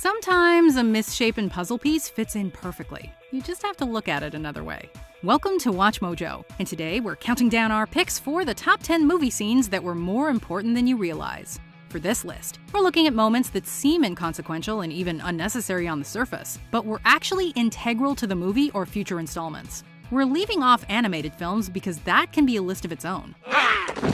Sometimes a misshapen puzzle piece fits in perfectly. You just have to look at it another way. Welcome to Watch Mojo, and today we're counting down our picks for the top 10 movie scenes that were more important than you realize. For this list, we're looking at moments that seem inconsequential and even unnecessary on the surface, but were actually integral to the movie or future installments. We're leaving off animated films because that can be a list of its own. Ha!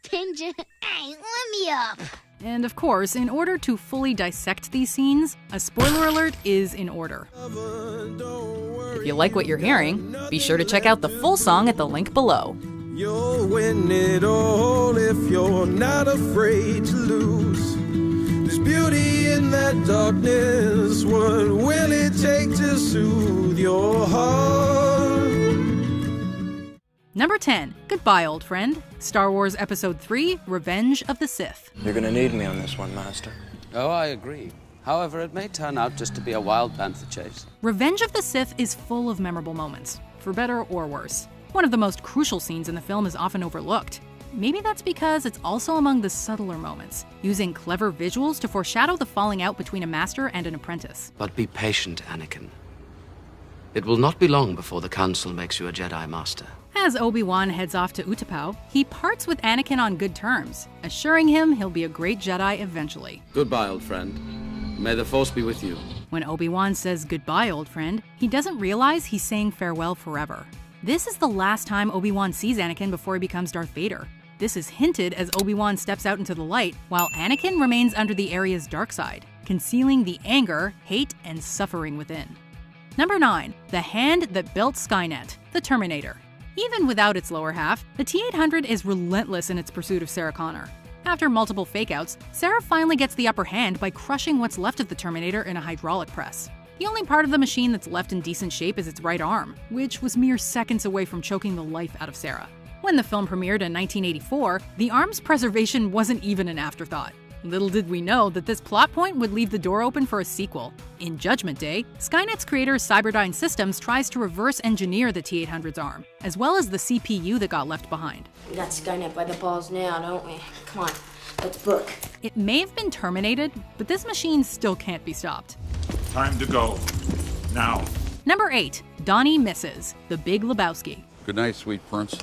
Pinger, hey, let me up! And of course, in order to fully dissect these scenes, a spoiler alert is in order. If you like what you're hearing, be sure to check out the full song at the link below. You'll win it all if you're not afraid to lose. There's beauty in that darkness. What will it take to soothe your heart? Number 10. Goodbye, old friend. Star Wars Episode 3, Revenge of the Sith. You're gonna need me on this one, Master. Oh, I agree. However, it may turn out just to be a wild panther chase. Revenge of the Sith is full of memorable moments, for better or worse. One of the most crucial scenes in the film is often overlooked. Maybe that's because it's also among the subtler moments, using clever visuals to foreshadow the falling out between a master and an apprentice. But be patient, Anakin. It will not be long before the Council makes you a Jedi Master. As Obi-Wan heads off to Utapau, he parts with Anakin on good terms, assuring him he'll be a great Jedi eventually. Goodbye, old friend. May the Force be with you. When Obi-Wan says goodbye, old friend, he doesn't realize he's saying farewell forever. This is the last time Obi-Wan sees Anakin before he becomes Darth Vader. This is hinted as Obi-Wan steps out into the light, while Anakin remains under the area's dark side, concealing the anger, hate, and suffering within. Number 9. The hand that built Skynet, the Terminator. Even without its lower half, the T-800 is relentless in its pursuit of Sarah Connor. After multiple fake-outs, Sarah finally gets the upper hand by crushing what's left of the Terminator in a hydraulic press. The only part of the machine that's left in decent shape is its right arm, which was mere seconds away from choking the life out of Sarah. When the film premiered in 1984, the arm's preservation wasn't even an afterthought. Little did we know that this plot point would leave the door open for a sequel. In Judgment Day, Skynet's creator Cyberdyne Systems tries to reverse engineer the T-800's arm, as well as the CPU that got left behind. We got Skynet by the balls now, don't we? Come on, let's book. It may have been terminated, but this machine still can't be stopped. Time to go. Now. Number 8. Donnie Misses, The Big Lebowski. Good night, sweet prince.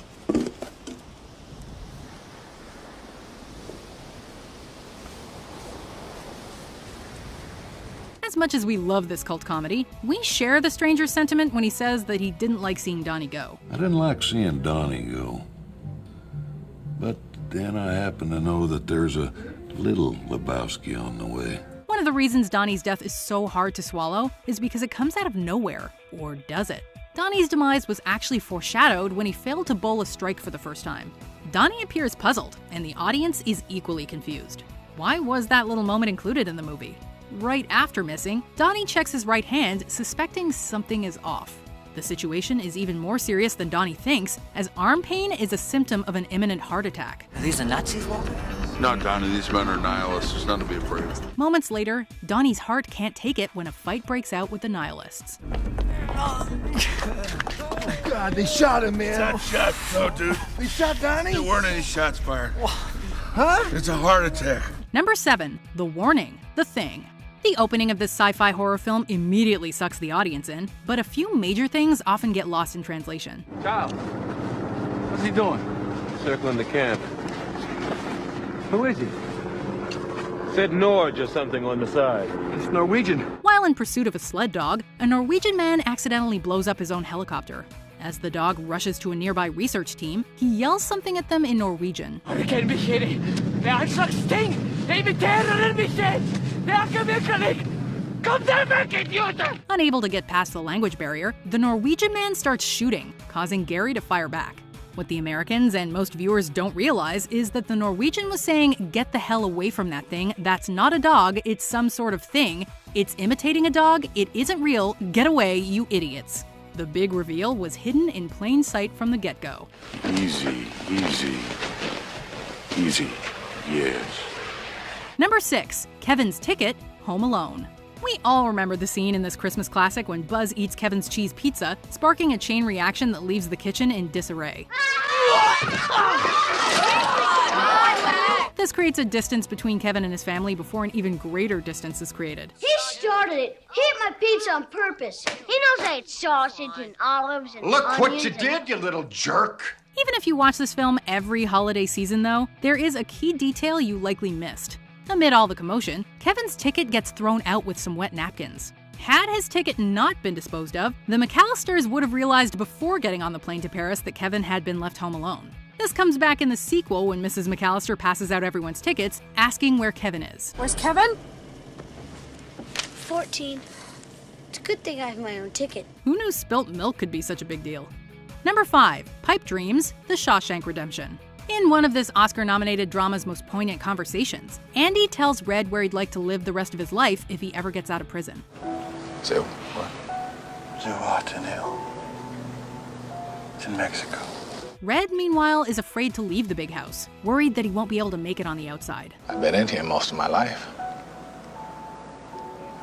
As much as we love this cult comedy, we share the stranger's sentiment when he says that he didn't like seeing Donnie go. I didn't like seeing Donnie go. But then I happen to know that there's a little Lebowski on the way. One of the reasons Donnie's death is so hard to swallow is because it comes out of nowhere. Or does it? Donnie's demise was actually foreshadowed when he failed to bowl a strike for the first time. Donnie appears puzzled, and the audience is equally confused. Why was that little moment included in the movie? Right after missing, Donnie checks his right hand, suspecting something is off. The situation is even more serious than Donnie thinks, as arm pain is a symptom of an imminent heart attack. Are these the Nazis, Walter? No, Donnie, these men are nihilists. There's nothing to be afraid of. Moments later, Donnie's heart can't take it when a fight breaks out with the nihilists. Oh, God, they shot him, man. It's not shot, no, dude. They shot Donnie? There weren't any shots fired. Huh? It's a heart attack. Number 7. The Warning, The Thing. The opening of this sci-fi horror film immediately sucks the audience in, but a few major things often get lost in translation. Kyle, what's he doing? Circling the camp. Who is he? Said Norge or something on the side. It's Norwegian. While in pursuit of a sled dog, a Norwegian man accidentally blows up his own helicopter. As the dog rushes to a nearby research team, he yells something at them in Norwegian. Unable to get past the language barrier, the Norwegian man starts shooting, causing Gary to fire back. What the Americans and most viewers don't realize is that the Norwegian was saying, "Get the hell away from that thing, that's not a dog, it's some sort of thing. It's imitating a dog, it isn't real, get away, you idiots." The big reveal was hidden in plain sight from the get-go. Easy, easy, easy, yes. Number 6. Kevin's Ticket, Home Alone. We all remember the scene in this Christmas classic when Buzz eats Kevin's cheese pizza, sparking a chain reaction that leaves the kitchen in disarray. this creates a distance between Kevin and his family before an even greater distance is created. He started it. He ate my pizza on purpose. He knows I ate sausage and olives and Look what you onions did, you little jerk! Even if you watch this film every holiday season, though, there is a key detail you likely missed. Amid all the commotion, Kevin's ticket gets thrown out with some wet napkins. Had his ticket not been disposed of, the McAllisters would have realized before getting on the plane to Paris that Kevin had been left home alone. This comes back in the sequel when Mrs. McAllister passes out everyone's tickets, asking where Kevin is. Where's Kevin? 14. It's a good thing I have my own ticket. Who knew spilt milk could be such a big deal? Number 5. Pipe Dreams, The Shawshank Redemption. In one of this Oscar-nominated drama's most poignant conversations, Andy tells Red where he'd like to live the rest of his life if he ever gets out of prison. Say what? Zihuatanejo. It's in Mexico. Red, meanwhile, is afraid to leave the big house, worried that he won't be able to make it on the outside. I've been in here most of my life.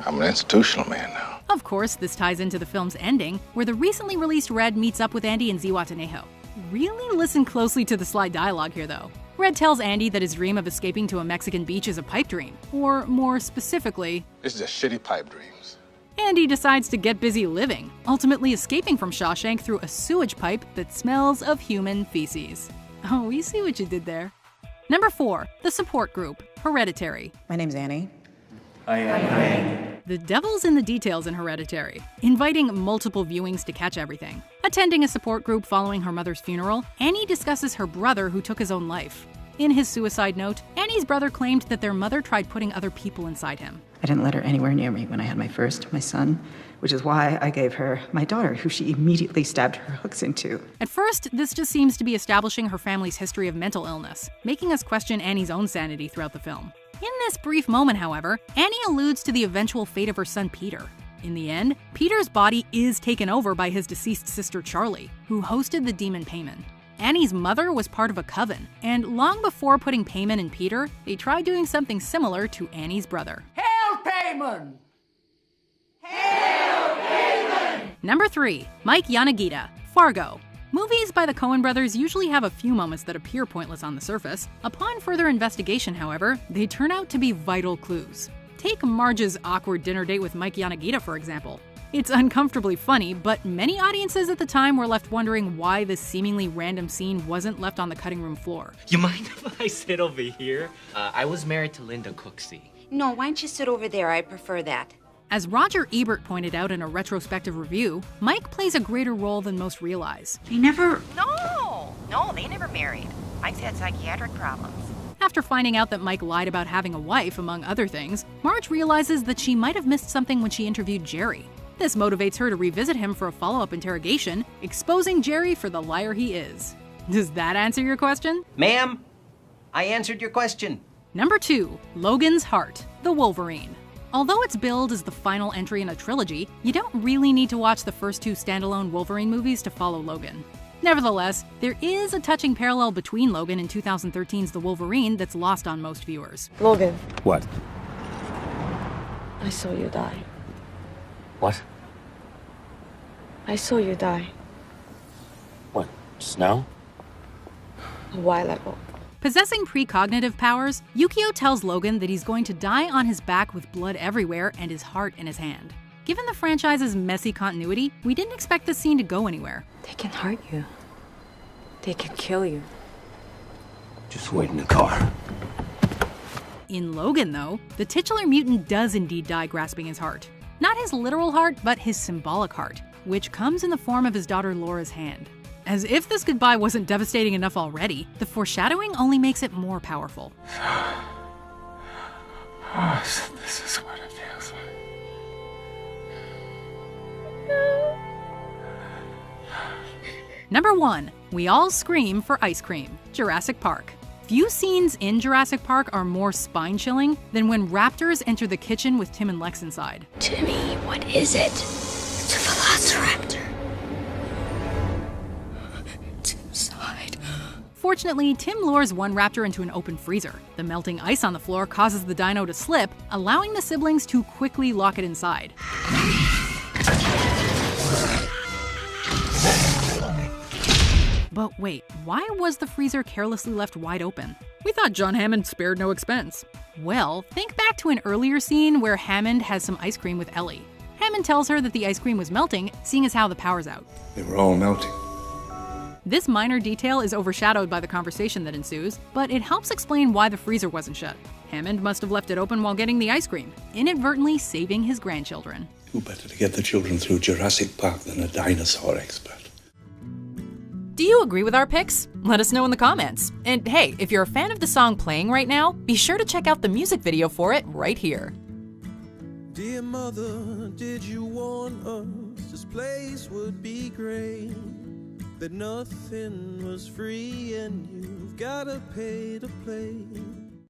I'm an institutional man now. Of course, this ties into the film's ending, where the recently released Red meets up with Andy in Zihuatanejo. Really listen closely to the sly dialogue here, though. Red tells Andy that his dream of escaping to a Mexican beach is a pipe dream, or more specifically, this is just shitty pipe dreams. Andy decides to get busy living, ultimately escaping from Shawshank through a sewage pipe that smells of human feces. Oh, we see what you did there. Number 4. The Support Group, Hereditary. My name's Annie. Hi, Annie. The devil's in the details in Hereditary, inviting multiple viewings to catch everything. Attending a support group following her mother's funeral, Annie discusses her brother who took his own life. In his suicide note, Annie's brother claimed that their mother tried putting other people inside him. I didn't let her anywhere near me when I had my son, which is why I gave her my daughter, who she immediately stabbed her hooks into. At first, this just seems to be establishing her family's history of mental illness, making us question Annie's own sanity throughout the film. In this brief moment, however, Annie alludes to the eventual fate of her son Peter. In the end, Peter's body is taken over by his deceased sister Charlie, who hosted the demon Payman. Annie's mother was part of a coven, and long before putting Payman in Peter, they tried doing something similar to Annie's brother. Hail Payman! Hail Payman! Number 3. Mike Yanagita, Fargo. Movies by the Coen brothers usually have a few moments that appear pointless on the surface. Upon further investigation, however, they turn out to be vital clues. Take Marge's awkward dinner date with Mike Yanagita, for example. It's uncomfortably funny, but many audiences at the time were left wondering why this seemingly random scene wasn't left on the cutting room floor. You mind if I sit over here? I was married to Linda Cooksey. No, why don't you sit over there? I prefer that. As Roger Ebert pointed out in a retrospective review, Mike plays a greater role than most realize. They never... No, they never married. Mike's had psychiatric problems. After finding out that Mike lied about having a wife, among other things, Marge realizes that she might have missed something when she interviewed Jerry. This motivates her to revisit him for a follow-up interrogation, exposing Jerry for the liar he is. Does that answer your question? Ma'am, I answered your question. Number 2. Logan's Heart, The Wolverine. Although it's billed as the final entry in a trilogy, you don't really need to watch the first 2 standalone Wolverine movies to follow Logan. Nevertheless, there is a touching parallel between Logan and 2013's The Wolverine that's lost on most viewers. Logan. What? I saw you die. What? I saw you die. What? Just now? A while ago. Possessing precognitive powers, Yukio tells Logan that he's going to die on his back with blood everywhere and his heart in his hand. Given the franchise's messy continuity, we didn't expect this scene to go anywhere. They can hurt you. They can kill you. Just wait in the car. In Logan, though, the titular mutant does indeed die grasping his heart. Not his literal heart, but his symbolic heart, which comes in the form of his daughter Laura's hand. As if this goodbye wasn't devastating enough already, the foreshadowing only makes it more powerful. Oh, so this is what it feels like. Number 1. We all scream for ice cream, Jurassic Park. Few scenes in Jurassic Park are more spine-chilling than when raptors enter the kitchen with Tim and Lex inside. Timmy, what is it? It's a velociraptor. It's inside. Fortunately, Tim lures one raptor into an open freezer. The melting ice on the floor causes the dino to slip, allowing the siblings to quickly lock it inside. But wait, why was the freezer carelessly left wide open? We thought John Hammond spared no expense. Well, think back to an earlier scene where Hammond has some ice cream with Ellie. Hammond tells her that the ice cream was melting, seeing as how the power's out. They were all melting. This minor detail is overshadowed by the conversation that ensues, but it helps explain why the freezer wasn't shut. Hammond must have left it open while getting the ice cream, inadvertently saving his grandchildren. Who better to get the children through Jurassic Park than a dinosaur expert? Do you agree with our picks? Let us know in the comments. And hey, if you're a fan of the song playing right now, be sure to check out the music video for it right here. Dear mother, did you warn us this place would be great? That nothing was free and you've gotta pay to play.